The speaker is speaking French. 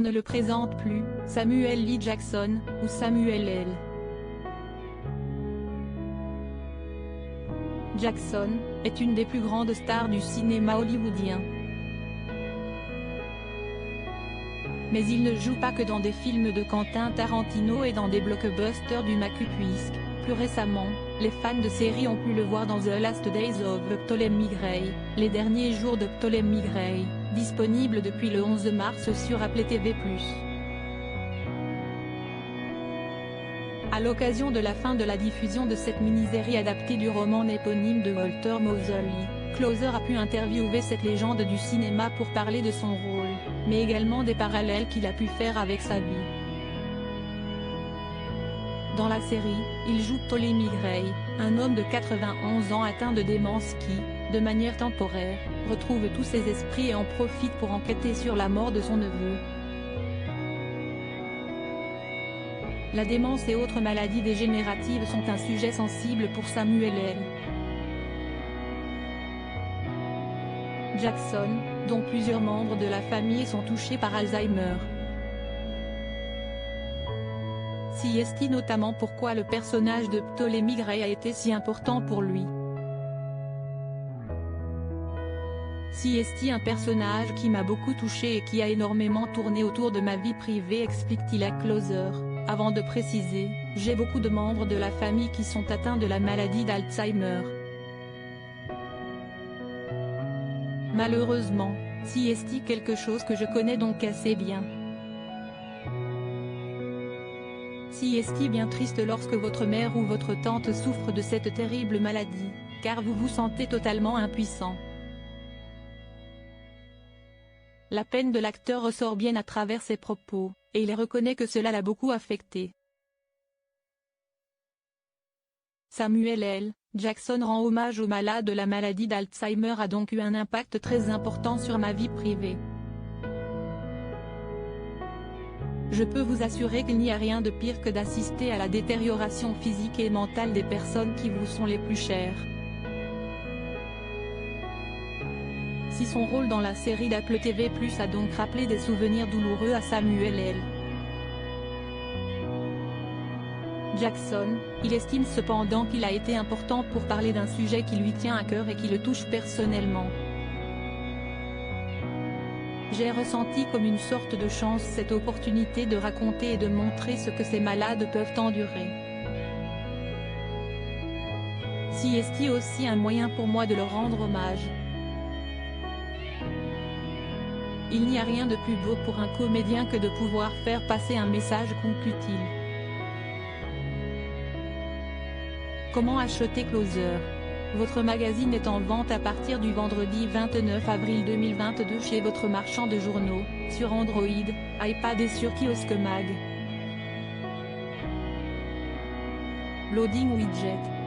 On ne le présente plus, Samuel L. Jackson, ou Samuel L. Jackson, est une des plus grandes stars du cinéma hollywoodien. Mais il ne joue pas que dans des films de Quentin Tarantino et dans des blockbusters du Macu puisque, plus récemment, les fans de séries ont pu le voir dans The Last Days of Ptolemy Gray, les derniers jours de Ptolemy Gray, disponible depuis le 11 mars sur Apple TV+. À l'occasion de la fin de la diffusion de cette mini-série adaptée du roman éponyme de Walter Mosley, Closer a pu interviewer cette légende du cinéma pour parler de son rôle, mais également des parallèles qu'il a pu faire avec sa vie. Dans la série, il joue Ptolemy Gray, un homme de 91 ans atteint de démence qui, de manière temporaire, retrouve tous ses esprits et en profite pour enquêter sur la mort de son neveu. La démence et autres maladies dégénératives sont un sujet sensible pour Samuel L. Jackson, dont plusieurs membres de la famille sont touchés par Alzheimer. Est notamment pourquoi le personnage de Ptolemy Gray a été si important pour lui. C'est un personnage qui m'a beaucoup touché et qui a énormément tourné autour de ma vie privée, explique-t-il à Closer, avant de préciser, j'ai beaucoup de membres de la famille qui sont atteints de la maladie d'Alzheimer. Malheureusement, c'est quelque chose que je connais donc assez bien. C'est bien triste lorsque votre mère ou votre tante souffre de cette terrible maladie, car vous vous sentez totalement impuissant. La peine de l'acteur ressort bien à travers ses propos, et il reconnaît que cela l'a beaucoup affecté. Samuel L. Jackson rend hommage aux malades de la maladie d'Alzheimer a donc eu un impact très important sur ma vie privée. Je peux vous assurer qu'il n'y a rien de pire que d'assister à la détérioration physique et mentale des personnes qui vous sont les plus chères. Si son rôle dans la série d'Apple TV+ a donc rappelé des souvenirs douloureux à Samuel L. Jackson, il estime cependant qu'il a été important pour parler d'un sujet qui lui tient à cœur et qui le touche personnellement. J'ai ressenti comme une sorte de chance cette opportunité de raconter et de montrer ce que ces malades peuvent endurer. C'est aussi un moyen pour moi de leur rendre hommage. Il n'y a rien de plus beau pour un comédien que de pouvoir faire passer un message, conclut-il. Comment acheter Closer? Votre magazine est en vente à partir du vendredi 29 avril 2022 chez votre marchand de journaux, sur Android, iPad et sur Kiosque Mag. Loading widget.